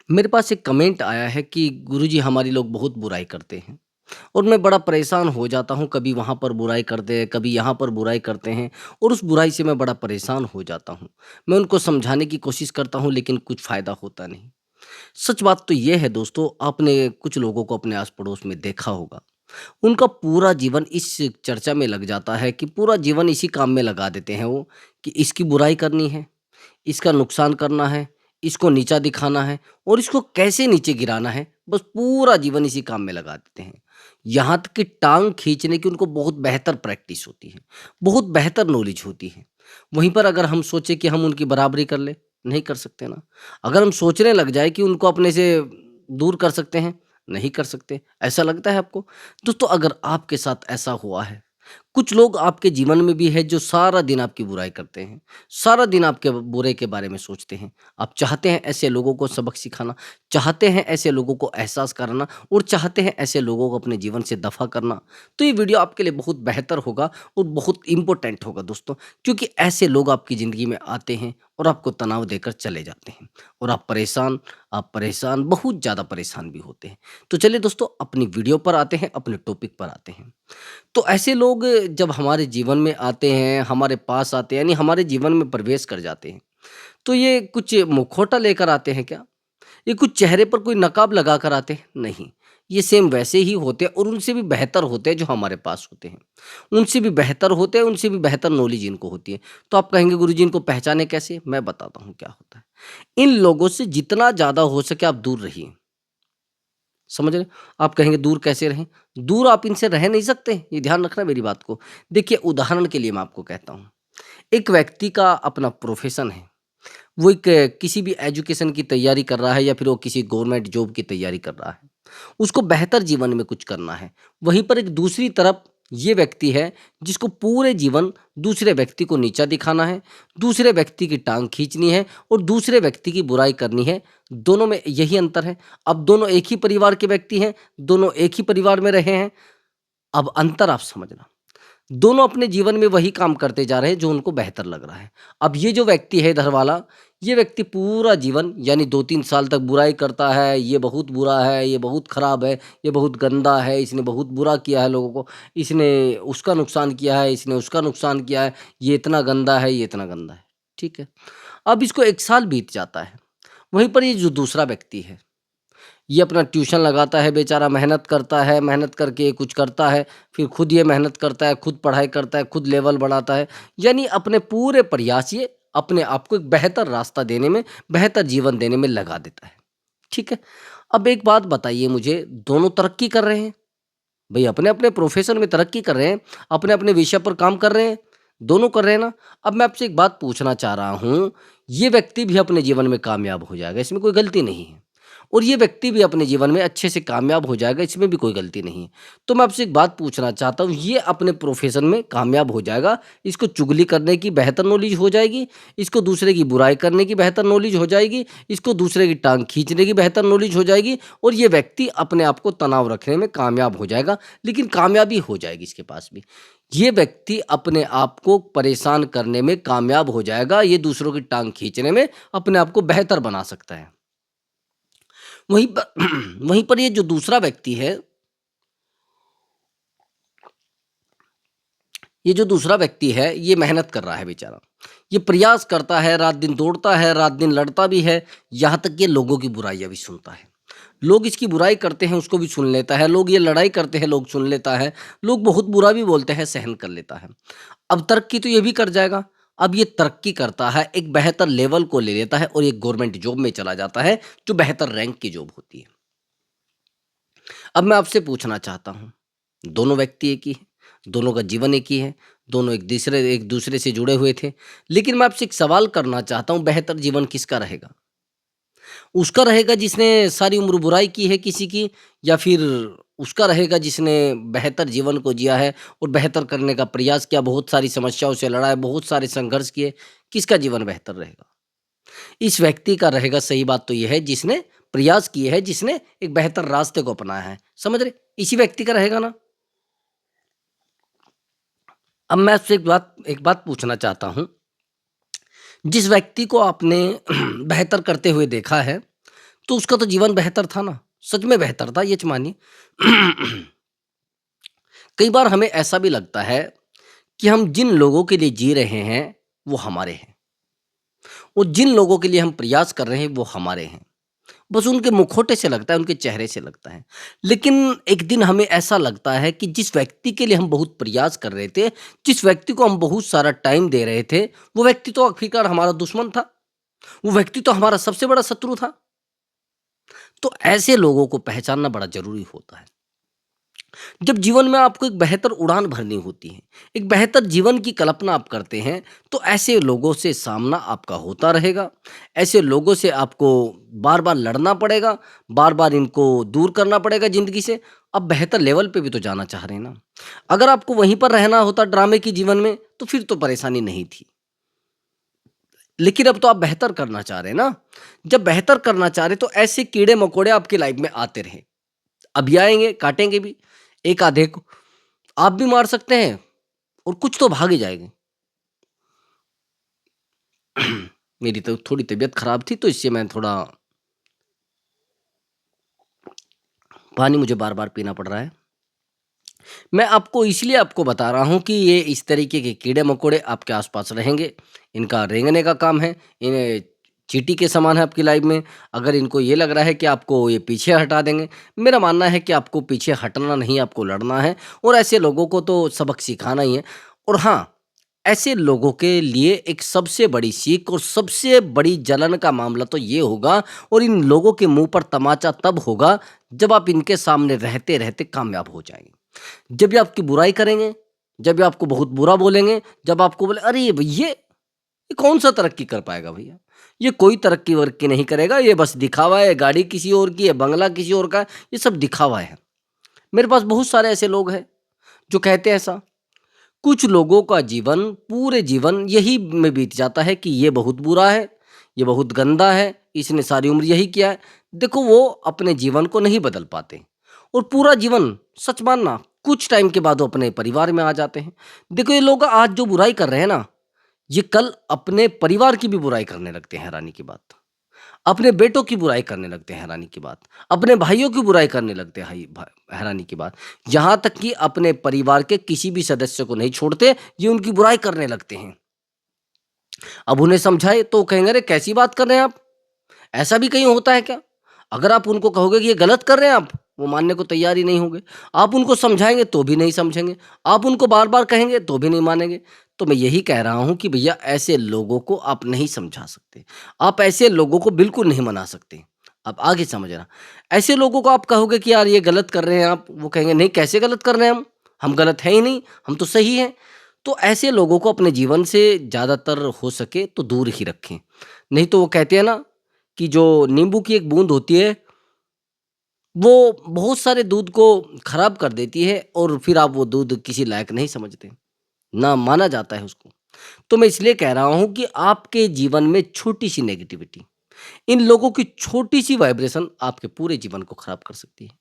मेरे पास एक कमेंट आया है कि गुरुजी हमारी लोग बहुत बुराई करते हैं और मैं बड़ा परेशान हो जाता हूँ। कभी वहाँ पर बुराई करते हैं, कभी यहाँ पर बुराई करते हैं और उस बुराई से मैं बड़ा परेशान हो जाता हूँ। मैं उनको समझाने की कोशिश करता हूँ लेकिन कुछ फ़ायदा होता नहीं। सच बात तो ये है दोस्तों, आपने कुछ लोगों को अपने आस-पड़ोस में देखा होगा। उनका पूरा जीवन इस चर्चा में लग जाता है कि पूरा जीवन इसी काम में लगा देते हैं वो कि इसकी बुराई करनी है, इसका नुकसान करना है, इसको नीचा दिखाना है और इसको कैसे नीचे गिराना है, बस पूरा जीवन इसी काम में लगा देते हैं। यहाँ तक कि टाँग खींचने की उनको बहुत बेहतर प्रैक्टिस होती है, बहुत बेहतर नॉलेज होती है। वहीं पर अगर हम सोचें कि हम उनकी बराबरी कर लें, नहीं कर सकते ना। अगर हम सोचने लग जाएँ कि उनको अपने से दूर कर सकते हैं, नहीं कर सकते। ऐसा लगता है आपको? दोस्तों, अगर आपके साथ ऐसा हुआ है, कुछ लोग आपके जीवन में भी है जो सारा दिन आपकी बुराई करते हैं, सारा दिन आपके बुरे के बारे में सोचते हैं। आप चाहते हैं ऐसे लोगों को सबक सिखाना, चाहते हैं ऐसे लोगों को एहसास कराना और चाहते हैं ऐसे लोगों को अपने जीवन से दफ़ा करना। तो ये वीडियो आपके लिए बहुत बेहतर होगा और बहुत इम्पोर्टेंट होगा दोस्तों, क्योंकि ऐसे लोग आपकी ज़िंदगी में आते हैं और आपको तनाव देकर चले जाते हैं और आप परेशान बहुत ज़्यादा परेशान भी होते हैं। तो चलिए दोस्तों, अपनी वीडियो पर आते हैं, अपने टॉपिक पर आते हैं। तो ऐसे लोग जब हमारे जीवन में आते हैं, हमारे पास आते हैं, यानी हमारे जीवन में प्रवेश कर जाते हैं, तो ये कुछ मुखौटा लेकर आते हैं क्या? ये कुछ चेहरे पर कोई नकाब लगाकर आते हैं? नहीं। ये सेम वैसे ही होते हैं और उनसे भी बेहतर होते हैं जो हमारे पास होते हैं। उनसे भी बेहतर होते हैं, उनसे भी बेहतर नॉलेज इनको होती है। तो आप कहेंगे गुरुजी इनको पहचाने कैसे? मैं बताता हूँ क्या होता है। इन लोगों से जितना ज़्यादा हो सके आप दूर रहिए। समझ रहे? आप कहेंगे दूर कैसे रहें? दूर आप इनसे रह नहीं सकते, ये ध्यान रखना मेरी बात को। देखिए, उदाहरण के लिए मैं आपको कहता हूँ, एक व्यक्ति का अपना प्रोफ़ेशन है, वो एक किसी भी एजुकेशन की तैयारी कर रहा है या फिर वो किसी गवर्नमेंट जॉब की तैयारी कर रहा है। उसको बेहतर जीवन में कुछ करना है। वहीं पर एक दूसरी तरफ ये व्यक्ति है जिसको पूरे जीवन दूसरे व्यक्ति को नीचा दिखाना है, दूसरे व्यक्ति की टाँग खींचनी है और दूसरे व्यक्ति की बुराई करनी है। दोनों में यही अंतर है। अब दोनों एक ही परिवार के व्यक्ति हैं, दोनों एक ही परिवार में रहे हैं। अब अंतर आप समझना। दोनों अपने जीवन में वही काम करते जा रहे हैं जो उनको बेहतर लग रहा है। अब ये जो व्यक्ति है इधर वाला, ये व्यक्ति पूरा जीवन यानी 2-3 साल तक बुराई करता है, ये बहुत बुरा है, ये बहुत खराब है, ये बहुत गंदा है, इसने बहुत बुरा किया है लोगों को, इसने उसका नुकसान किया है, इसने उसका नुकसान किया है, ये इतना गंदा है, ये इतना गंदा है। ठीक है? अब इसको 1 साल बीत जाता है। वहीं पर ये जो दूसरा व्यक्ति है, ये अपना ट्यूशन लगाता है बेचारा, मेहनत करता है, मेहनत करके कुछ करता है, फिर खुद ये मेहनत करता है, खुद पढ़ाई करता है, खुद लेवल बढ़ाता है। यानी अपने पूरे प्रयास ये अपने आप को एक बेहतर रास्ता देने में, बेहतर जीवन देने में लगा देता है। ठीक है? अब एक बात बताइए मुझे, दोनों तरक्की कर रहे हैं, भई अपने-अपने प्रोफ़ेशन में तरक्की कर रहे हैं, अपने-अपने विषय पर काम कर रहे हैं, दोनों कर रहे हैं ना? अब मैं आपसे एक बात पूछना चाह रहा हूँ, ये व्यक्ति भी अपने जीवन में कामयाब हो जाएगा, इसमें कोई गलती नहीं है। और ये व्यक्ति भी अपने जीवन में अच्छे से कामयाब हो जाएगा, इसमें भी कोई गलती नहीं है। तो मैं आपसे एक बात पूछना चाहता हूँ, ये अपने प्रोफ़ेशन में कामयाब हो जाएगा, इसको चुगली करने की बेहतर नॉलेज हो जाएगी, इसको दूसरे की बुराई करने की बेहतर नॉलेज हो जाएगी, इसको दूसरे की टाँग खींचने की बेहतर नॉलेज हो जाएगी और ये व्यक्ति अपने आप को तनाव रखने में कामयाब हो जाएगा, लेकिन कामयाबी हो जाएगी इसके पास भी। ये व्यक्ति अपने आप को परेशान करने में कामयाब हो जाएगा, ये दूसरों की टाँग खींचने में अपने आप को बेहतर बना सकता है। वहीं पर वहीं पर ये जो दूसरा व्यक्ति है, ये जो दूसरा व्यक्ति है, ये मेहनत कर रहा है बेचारा। ये प्रयास करता है, रात-दिन दौड़ता है, रात-दिन लड़ता भी है, यहाँ तक कि लोगों की बुराइयाँ भी सुनता है। लोग इसकी बुराई करते हैं, उसको भी सुन लेता है, लोग ये लड़ाई करते हैं, लोग सुन लेता है, लोग बहुत बुरा भी बोलते हैं, सहन कर लेता है। अब तरक्की तो ये भी कर जाएगा। अब ये तरक्की करता है, एक बेहतर लेवल को ले लेता है और एक गवर्नमेंट जॉब में चला जाता है, जो बेहतर रैंक की जॉब होती है। अब मैं आपसे पूछना चाहता हूँ, दोनों व्यक्ति एक ही हैं, दोनों का जीवन एक ही है, दोनों एक दूसरे से जुड़े हुए थे। लेकिन मैं आपसे एक सवाल करना चाहता हूँ, बेहतर जीवन किसका रहेगा? उसका रहेगा जिसने सारी उम्र बुराई की है किसी की, या फिर उसका रहेगा जिसने बेहतर जीवन को जिया है और बेहतर करने का प्रयास किया, बहुत सारी समस्याओं से लड़ा है, बहुत सारे संघर्ष किए, किसका जीवन बेहतर रहेगा? इस व्यक्ति का रहेगा। सही बात तो ये है जिसने प्रयास किए हैं, जिसने एक बेहतर रास्ते को अपनाया है। समझ रहे? इसी व्यक्ति का रहेगा ना? अब मैं आपसे एक बात पूछना चाहता हूँ, जिस व्यक्ति को आपने बेहतर करते हुए देखा है, तो उसका तो जीवन बेहतर था ना, सच में बेहतर था, ये च मानिए। कई बार हमें ऐसा भी लगता है कि हम जिन लोगों के लिए जी रहे हैं, वो हमारे हैं और जिन लोगों के लिए हम प्रयास कर रहे हैं, वो हमारे हैं। बस उनके मुखौटे से लगता है, उनके चेहरे से लगता है। लेकिन एक दिन हमें ऐसा लगता है कि जिस व्यक्ति के लिए हम बहुत प्रयास कर रहे थे, जिस व्यक्ति को हम बहुत सारा टाइम दे रहे थे, वो व्यक्ति तो आखिरकार हमारा दुश्मन था। वो व्यक्ति तो हमारा सबसे बड़ा शत्रु था। तो ऐसे लोगों को पहचानना बड़ा ज़रूरी होता है। जब जीवन में आपको एक बेहतर उड़ान भरनी होती है, एक बेहतर जीवन की कल्पना आप करते हैं, तो ऐसे लोगों से सामना आपका होता रहेगा। ऐसे लोगों से आपको बार-बार लड़ना पड़ेगा, बार-बार इनको दूर करना पड़ेगा ज़िंदगी से। आप बेहतर लेवल पे भी तो जाना चाह रहे हैं ना। अगर आपको वहीं पर रहना होता ड्रामे के जीवन में, तो फिर तो परेशानी नहीं थी। लेकिन अब तो आप बेहतर करना चाह रहे हैं ना। जब बेहतर करना चाह रहे हैं, तो ऐसे कीड़े-मकोड़े आपकी लाइफ़ में आते रहें। अभी आएँगे, काटेंगे भी, एक आधे को आप भी मार सकते हैं और कुछ तो भाग ही जाएँगे। मेरी तो थोड़ी तबीयत खराब थी, तो इससे मैं थोड़ा पानी मुझे बार-बार पीना पड़ रहा है। मैं आपको इसलिए आपको बता रहा हूँ कि ये इस तरीके के कीड़े-मकोड़े आपके आस-पास रहेंगे, इनका रेंगने का काम है, इन्हें चींटी के समान है आपकी लाइफ़ में। अगर इनको ये लग रहा है कि आपको ये पीछे हटा देंगे, मेरा मानना है कि आपको पीछे हटना नहीं, आपको लड़ना है और ऐसे लोगों को तो सबक सिखाना ही है। और हाँ, ऐसे लोगों के लिए एक सबसे बड़ी सीख और सबसे बड़ी जलन का मामला तो ये होगा और इन लोगों के मुँह पर तमाचा तब होगा, जब आप इनके सामने रहते-रहते कामयाब हो जाएँगे। जब ये आपकी बुराई करेंगे, जब ये आपको बहुत बुरा बोलेंगे, जब आपको बोले, "अरे! ये कौन-सा तरक्की कर पाएगा भैया? ये कोई तरक्की-वरक्की नहीं करेगा, ये बस दिखावा है, गाड़ी किसी और की है, बंगला किसी और का है, ये सब दिखावा है।" मेरे पास बहुत सारे ऐसे लोग हैं, जो कहते हैं ऐसा। कुछ लोगों का जीवन, पूरे जीवन यही में बीत जाता है कि ये बहुत बुरा है, ये बहुत गंदा है, इसने सारी उम्र यही किया है। देखो, वो अपने जीवन को नहीं बदल पाते और पूरा जीवन, सच मानना, कुछ टाइम के बाद वो अपने परिवार में आ जाते हैं। देखो, ये लोग आज जो बुराई कर रहे हैं ना, ये कल अपने परिवार की भी बुराई करने लगते हैं, हैरानी की बात। अपने बेटों की बुराई करने लगते हैं, हैरानी की बात। अपने भाइयों की बुराई करने लगते हैं, हैरानी की बात। यहाँ तक कि अपने परिवार के किसी भी सदस्य को नहीं छोड़ते, ये उनकी बुराई करने लगते हैं। अब उन्हें समझाए तो कहेंगे, अरे कैसी बात कर रहे हैं आप? ऐसा भी कहीं होता है क्या? अगर आप उनको कहोगे कि ये गलत कर रहे हैं आप, वो मानने को तैयार ही नहीं होंगे। आप उनको समझाएँगे तो भी नहीं समझेंगे। आप उनको बार-बार कहेंगे तो भी नहीं मानेंगे। तो मैं यही कह रहा हूँ कि भैया, ऐसे लोगों को आप नहीं समझा सकते। आप ऐसे लोगों को बिल्कुल नहीं मना सकते। आप आगे समझना। ऐसे लोगों को आप कहोगे कि यार ये गलत कर रहे हैं आप, वो कहेंगे, नहीं, कैसे गलत कर रहे हैं हम? हम गलत हैं ही नहीं, हम तो सही हैं। तो ऐसे लोगों को अपने जीवन से ज़्यादातर हो सके तो दूर ही रखें। नहीं तो वो कहते हैं ना कि जो नींबू की एक बूंद होती है, वो बहुत सारे दूध को खराब कर देती है और फिर आप वो दूध किसी लायक नहीं समझते, ना माना जाता है उसको। तो मैं इसलिए कह रहा हूँ कि आपके जीवन में छोटी-सी नेगेटिविटी, इन लोगों की छोटी-सी वाइब्रेशन आपके पूरे जीवन को खराब कर सकती है।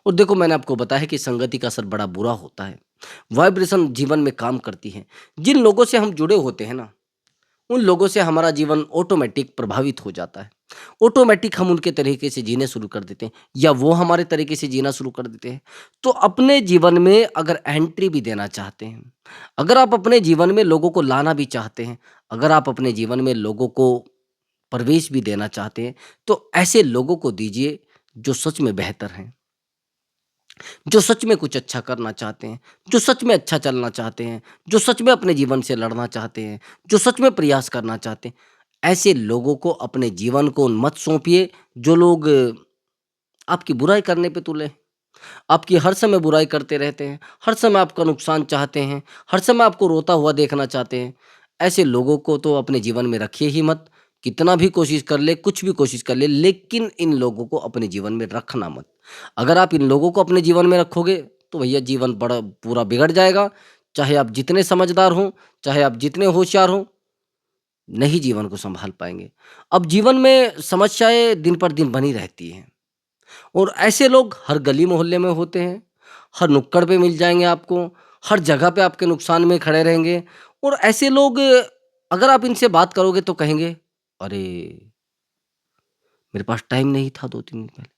और देखो, मैंने आपको बताया है कि संगति का असर बड़ा बुरा होता है। वाइब्रेशन जीवन में काम करती है। जिन लोगों से हम जुड़े होते हैं ना, उन लोगों से हमारा जीवन ऑटोमेटिक प्रभावित हो जाता है। ऑटोमेटिक हम उनके तरीके से जीने शुरू कर देते हैं या वो हमारे तरीके से जीना शुरू कर देते हैं। तो अपने जीवन में अगर एंट्री भी देना चाहते हैं, अगर आप अपने जीवन में लोगों को लाना भी चाहते हैं, अगर आप अपने जीवन में लोगों को प्रवेश भी देना चाहते हैं, तो ऐसे लोगों को दीजिए जो सच में बेहतर हैं, जो सच में कुछ अच्छा करना चाहते हैं, जो सच में अच्छा चलना चाहते हैं, जो सच में अपने जीवन से लड़ना चाहते हैं, जो सच में प्रयास करना चाहते हैं। ऐसे लोगों को अपने जीवन को मत सौंपिए, जो लोग आपकी बुराई करने पे तुले हैं, आपकी हर समय बुराई करते रहते हैं, हर समय आपका नुकसान चाहते हैं, हर समय आपको रोता हुआ देखना चाहते हैं। ऐसे लोगों को तो अपने जीवन में रखिए ही मत। कितना भी कोशिश कर ले, कुछ भी कोशिश कर ले, लेकिन इन लोगों को अपने जीवन में रखना मत। अगर आप इन लोगों को अपने जीवन में रखोगे, तो भैया जीवन बड़ा पूरा बिगड़ जाएगा। चाहे आप जितने समझदार हों, चाहे आप जितने होशियार हों, नहीं जीवन को सँभाल पाएँगे। अब जीवन में समस्याएँ दिन पर दिन बनी रहती हैं और ऐसे लोग हर गली मोहल्ले में होते हैं, हर नुक्कड़ पे मिल जाएँगे आपको, हर जगह पे आपके नुकसान में खड़े रहेंगे और ऐसे लोग, अगर आप इनसे बात करोगे तो कहेंगे, "अरे! मेरे पास टाइम नहीं था 2-3 दिन पहले।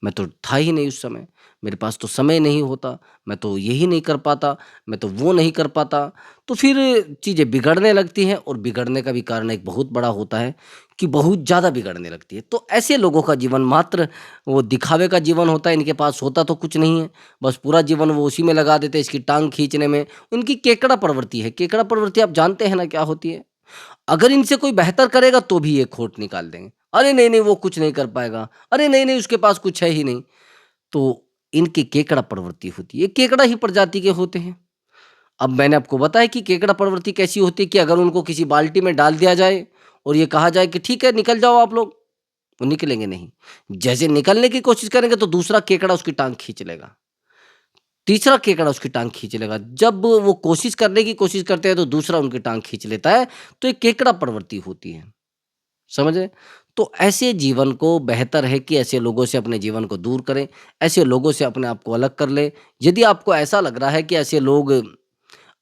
मैं तो था ही नहीं उस समय, मेरे पास तो समय नहीं होता, मैं तो यही नहीं कर पाता, मैं तो वो नहीं कर पाता। तो फिर चीज़ें बिगड़ने लगती हैं और बिगड़ने का भी कारण एक बहुत बड़ा होता है कि बहुत ज़्यादा बिगड़ने लगती है। तो ऐसे लोगों का जीवन मात्र वो दिखावे का जीवन होता है, इनके पास होता तो कुछ नहीं है, बस पूरा जीवन वो उसी में लगा देते हैं, इसकी टाँग खींचने में। उनकी केकड़ा प्रवृत्ति है, केकड़ा प्रवृत्ति आप जानते हैं ना क्या होती है? अगर इनसे कोई बेहतर करेगा तो भी ये खोट निकाल देंगे। अरे नहीं, नहीं वो कुछ नहीं कर पाएगा। अरे नहीं, नहीं उसके पास कुछ है ही नहीं। तो इनकी केकड़ा प्रवृत्ति होती है। ये केकड़ा ही प्रजाति के होते हैं। अब मैंने आपको बताया कि केकड़ा प्रवृत्ति कैसी होती है कि अगर उनको किसी बाल्टी में डाल दिया जाए और ये कहा जाए कि ठीक है निकल जाओ आप लोग, वो निकलेंगे नहीं। जैसे निकलने की कोशिश करेंगे तो दूसरा केकड़ा उसकी टाँग खींच लेगा। तीसरा केकड़ा उसकी टाँग खींच लेगा। जब वो कोशिश करने की कोशिश करते हैं तो दूसरा उनकी टाँग खींच लेता है। तो ये केकड़ा प्रवृत्ति होती है। समझे? तो ऐसे जीवन को बेहतर है कि ऐसे लोगों से अपने जीवन को दूर करें, ऐसे लोगों से अपने आप को अलग कर लें। यदि आपको ऐसा लग रहा है कि ऐसे लोग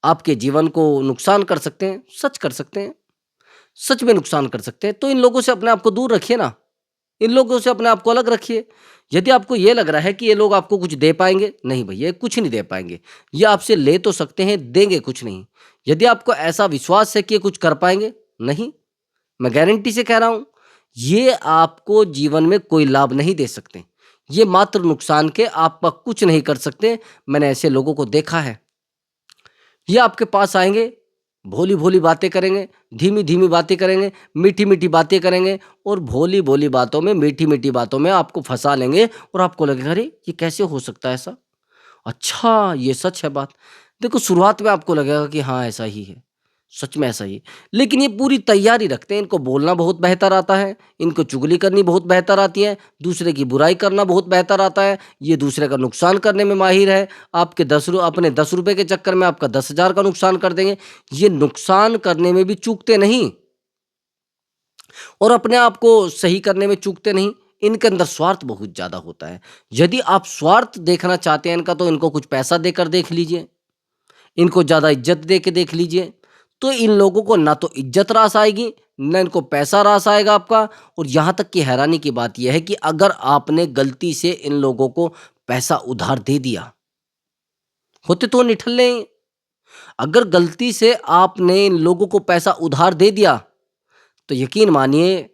आपके जीवन को नुकसान कर सकते हैं, सच कर सकते हैं, सच में नुकसान कर सकते हैं, तो इन लोगों से अपने आप को दूर रखिए ना। इन लोगों से अपने आप को अलग रखिए। यदि आपको ये लग रहा है कि ये लोग आपको कुछ दे पाएँगे, नहीं भैया ये कुछ नहीं दे पाएँगे। ये आपसे ले तो सकते हैं, देंगे कुछ नहीं। यदि आपको ऐसा विश्वास है कि ये कुछ कर पाएँगे, नहीं। मैं गारंटी से कह रहा हूँ, ये आपको जीवन में कोई लाभ नहीं दे सकते। ये मात्र नुकसान के आपका कुछ नहीं कर सकते। मैंने ऐसे लोगों को देखा है। ये आपके पास आएँगे, भोली-भोली बातें करेंगे, धीमी-धीमी बातें करेंगे, मीठी-मीठी बातें करेंगे और भोली-भोली बातों में, मीठी-मीठी बातों में आपको फँसा लेंगे और आपको लगेगा अरे! ये कैसे हो सकता है ऐसा? अच्छा, ये सच है बात। देखो शुरुआत में आपको लगेगा कि हाँ, ऐसा ही है, सच में ऐसा ही है। लेकिन ये पूरी तैयारी रखते हैं, इनको बोलना बहुत बेहतर आता है, इनको चुगली करनी बहुत बेहतर आती है, दूसरे की बुराई करना बहुत बेहतर आता है, ये दूसरे का नुकसान करने में माहिर है। आपके अपने ₹10 के चक्कर में आपका 10,000 का नुकसान कर देंगे। ये नुकसान करने में भी चूकते नहीं और अपने आप को सही करने में चूकते नहीं। इनके अंदर स्वार्थ बहुत ज़्यादा होता है। यदि आप स्वार्थ देखना चाहते हैं इनका तो इनको कुछ पैसा देकर देख लीजिए, इनको ज़्यादा इज़्ज़त दे के देख लीजिए, तो इन लोगों को ना तो इज़्ज़त रास आएगी, ना इनको पैसा रास आएगा आपका। और यहाँ तक कि हैरानी की बात ये है कि अगर आपने गलती से इन लोगों को पैसा उधार दे दिया, होते तो निठल्ले ही। अगर गलती से आपने इन लोगों को पैसा उधार दे दिया, तो यकीन मानिए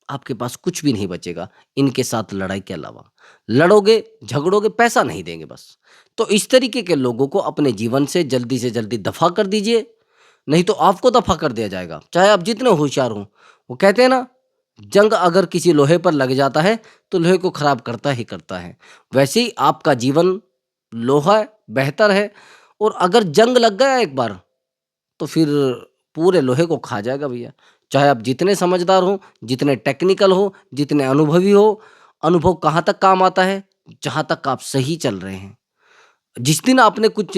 आपके पास कुछ भी नहीं बचेगा इनके साथ लड़ाई के अलावा। लड़ोगे, झगड़ोगे, पैसा नहीं देंगे बस। तो इस तरीके के लोगों को अपने जीवन से जल्दी दफ़ा कर दीजिए, नहीं तो आपको दफ़ा कर दिया जाएगा, चाहे आप जितने होशियार हों। वो कहते हैं ना, जंग अगर किसी लोहे पर लग जाता है, तो लोहे को खराब करता ही करता है। वैसे ही आपका जीवन लोहा है, बेहतर है और अगर जंग लग गया एक बार, तो फिर पूरे लोहे को खा जाएगा भैया। चाहे आप जितने समझदार हो, जितने टेक्निकल हो, जितने अनुभवी हो, अनुभव कहाँ तक काम आता है? जहाँ तक आप सही चल रहे हैं। जिस दिन आपने कुछ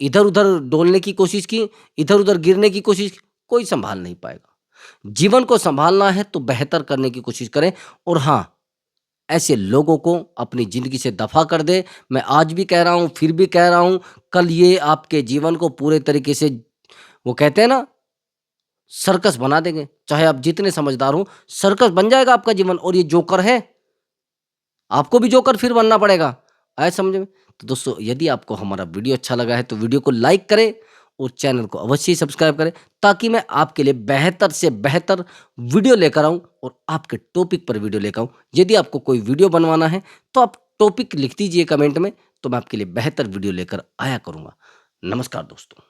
इधर-उधर डोलने की कोशिश की, इधर-उधर गिरने की कोशिश की, कोई सँभाल नहीं पाएगा। जीवन को सँभालना है तो बेहतर करने की कोशिश करें और हाँ, ऐसे लोगों को अपनी ज़िंदगी से दफ़ा कर दें। मैं आज भी कह रहा हूँ, फिर भी कह रहा हूँ, कल ये आपके जीवन को पूरे तरीके से वो कहते हैं ना सर्कस बना देंगे। चाहे आप जितने समझदार हो, सर्कस बन जाएगा आपका जीवन और ये जोकर है, आपको भी जोकर फिर बनना पड़ेगा। आया समझ में? तो दोस्तों यदि आपको हमारा वीडियो अच्छा लगा है तो वीडियो को लाइक करें और चैनल को अवश्य ही सब्सक्राइब करें ताकि मैं आपके लिए बेहतर से बेहतर वीडियो लेकर आऊँ और आपके टॉपिक पर वीडियो लेकर आऊँ। यदि आपको कोई वीडियो बनवाना है तो आप टॉपिक लिख दीजिए कमेंट में, तो मैं आपके लिए बेहतर वीडियो लेकर आया करूँगा। नमस्कार दोस्तों।